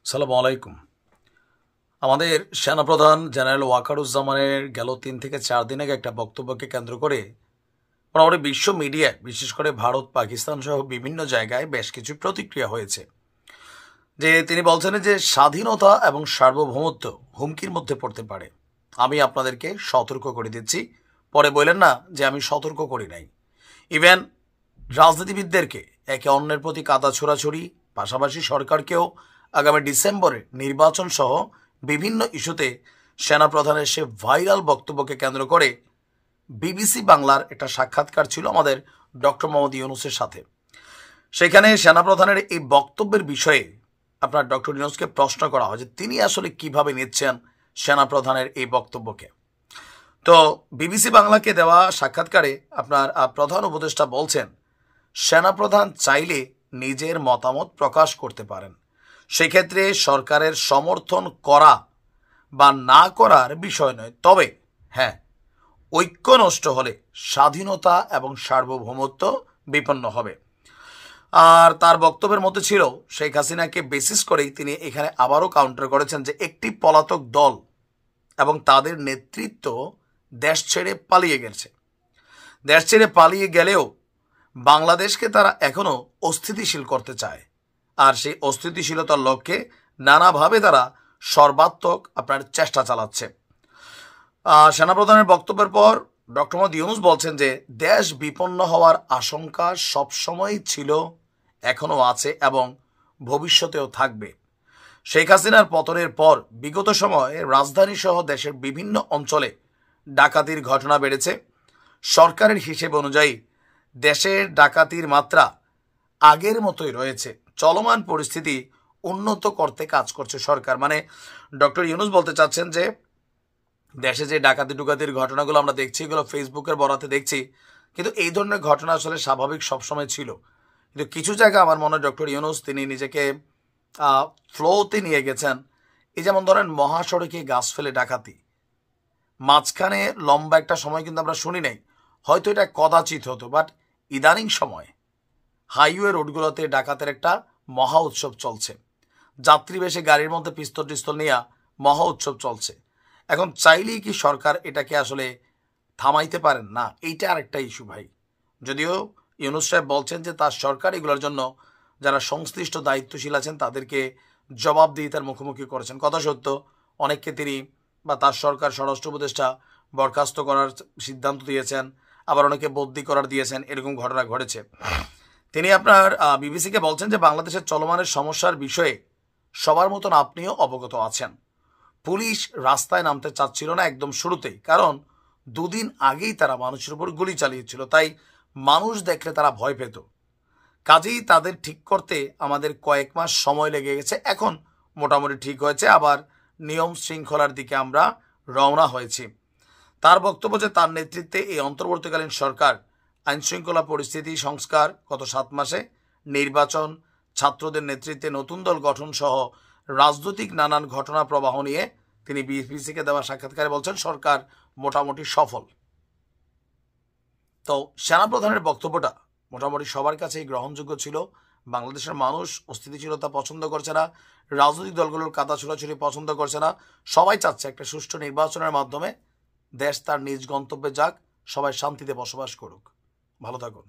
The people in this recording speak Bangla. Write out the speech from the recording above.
সালামু আলাইকুম। আমাদের সেনাপ্রধান জেনারেল ওয়াকারুজ্জামানের গেল ৩ থেকে ৪ দিন আগে একটা বক্তব্যকে কেন্দ্র করে মোটামুটি বিশ্ব মিডিয়ায়, বিশেষ করে ভারত, পাকিস্তান সহ বিভিন্ন জায়গায় বেশ কিছু প্রতিক্রিয়া হয়েছে। যে তিনি বলছেন যে স্বাধীনতা এবং সার্বভৌমত্ব হুমকির মধ্যে পড়তে পারে। আমি আপনাদেরকে সতর্ক করে দিচ্ছি, পরে বললেন না যে আমি সতর্ক করি নাই। ইভেন রাজনীতিবিদদেরকে একে অন্যের প্রতি কাদা ছোড়াছড়ি, পাশাপাশি সরকারকেও আগামী ডিসেম্বরে নির্বাচন সহ বিভিন্ন ইস্যুতে সেনাপ্রধানের সে ভাইরাল বক্তব্যকে কেন্দ্র করে বিবিসি বাংলার একটা সাক্ষাৎকার ছিল আমাদের ডক্টর মোহাম্মদ ইউনূসের সাথে। সেখানে সেনাপ্রধানের এই বক্তব্যের বিষয়ে আপনার ডক্টর ইউনূসকে প্রশ্ন করা হয় যে তিনি আসলে কিভাবে নিচ্ছেন সেনাপ্রধানের এই বক্তব্যকে। তো বিবিসি বাংলাকে দেওয়া সাক্ষাৎকারে আপনার প্রধান উপদেষ্টা বলছেন, সেনাপ্রধান চাইলে নিজের মতামত প্রকাশ করতে পারেন, সেক্ষেত্রে সরকারের সমর্থন করা বা না করার বিষয় নয়, তবে হ্যাঁ, ঐক্য নষ্ট হলে স্বাধীনতা এবং সার্বভৌমত্ব বিপন্ন হবে। আর তার বক্তব্যের মধ্যে ছিল শেখ হাসিনাকে বেসিস করেই তিনি এখানে আবারও কাউন্টার করেছেন যে একটি পলাতক দল এবং তাদের নেতৃত্ব দেশ ছেড়ে পালিয়ে গেছে। দেশ ছেড়ে পালিয়ে গেলেও বাংলাদেশকে তারা এখনও অস্থিতিশীল করতে চায়, আর সেই অস্থিতিশীলতার লক্ষ্যে নানাভাবে তারা সর্বাত্মক আপনার চেষ্টা চালাচ্ছে। সেনাপ্রধানের বক্তব্যের পর ডক্টর মোহাম্মদ ইউনূস বলছেন যে দেশ বিপন্ন হওয়ার আশঙ্কা সবসময়ই ছিল, এখনও আছে এবং ভবিষ্যতেও থাকবে। শেখ হাসিনার পতনের পর বিগত সময়ে রাজধানী সহ দেশের বিভিন্ন অঞ্চলে ডাকাতির ঘটনা বেড়েছে। সরকারের হিসেব অনুযায়ী দেশের ডাকাতির মাত্রা আগের মতোই রয়েছে। চলমান পরিস্থিতি উন্নত করতে কাজ করছে সরকার। মানে ডক্টর ইউনূস বলতে চাচ্ছেন যে দেশে যে ডাকাতি ডুকাতির ঘটনাগুলো আমরা দেখছি, এগুলো ফেসবুকের বরাতে দেখছি, কিন্তু এই ধরনের ঘটনা আসলে স্বাভাবিক সবসময় ছিল। কিন্তু কিছু জায়গা আমার মনে হয় ডক্টর ইউনূস তিনি নিজেকে ফ্লোতে নিয়ে গেছেন। এই যেমন ধরেন মহাসড়কে গাছ ফেলে ডাকাতি, মাঝখানে লম্বা একটা সময় কিন্তু আমরা শুনি নাই, হয়তো এটা কদাচিৎ হতো, বাট ইদানিং সময় হাইওয়ে রোডগুলোতে ডাকাতের একটা মহা উৎসব চলছে। যাত্রী বেশে গাড়ির মধ্যে পিস্তল টিস্তল নিয়ে মহা উৎসব চলছে। এখন চাইলেই কি সরকার এটাকে আসলে থামাইতে পারেন না? এইটা আরেকটা ইস্যু ভাই। যদিও ইউনূস সাহেব বলছেন যে তার সরকার এগুলোর জন্য যারা সংশ্লিষ্ট দায়িত্বশীল আছেন তাদেরকে জবাবদিহিতার মুখোমুখি করেছেন। কথা সত্য, অনেককে তিনি বা তার সরকার স্বরাষ্ট্র উপদেষ্টা বরখাস্ত করার সিদ্ধান্ত দিয়েছেন, আবার অনেকে বদলি করার দিয়েছেন, এরকম ঘটনা ঘটেছে। তিনি আপনার বিবিসিকে বলছেন যে বাংলাদেশের চলমানের সমস্যার বিষয়ে সবার মতন আপনিও অবগত আছেন। পুলিশ রাস্তায় নামতে চাচ্ছিল না একদম শুরুতেই, কারণ দুদিন আগেই তারা মানুষের উপর গুলি চালিয়েছিল, তাই মানুষ দেখলে তারা ভয় পেত। কাজেই তাদের ঠিক করতে আমাদের কয়েক মাস সময় লেগে গেছে। এখন মোটামুটি ঠিক হয়েছে, আবার নিয়ম শৃঙ্খলার দিকে আমরা রওনা হয়েছি। তার বক্তব্য যে তার নেতৃত্বে এই অন্তর্বর্তীকালীন সরকার আইনশৃঙ্খলা পরিস্থিতি সংস্কার, গত 7 মাসে নির্বাচন, ছাত্রদের নেতৃত্বে নতুন দল গঠন সহ রাজনৈতিক নানান ঘটনা প্রবাহ নিয়ে তিনি বিবিসিকে দেওয়া সাক্ষাৎকারে বলছেন সরকার মোটামুটি সফল। তো সেনাপ্রধানের বক্তব্যটা মোটামুটি সবার কাছেই গ্রহণযোগ্য ছিল। বাংলাদেশের মানুষ অস্থিতিশীলতা পছন্দ করছে না, রাজনৈতিক দলগুলোর কাদা ছোড়াছুড়ি পছন্দ করছে না। সবাই চাচ্ছে একটা সুষ্ঠু নির্বাচনের মাধ্যমে দেশ তার নিজ গন্তব্যে যাক, সবাই শান্তিতে বসবাস করুক। ভালো থাকুন।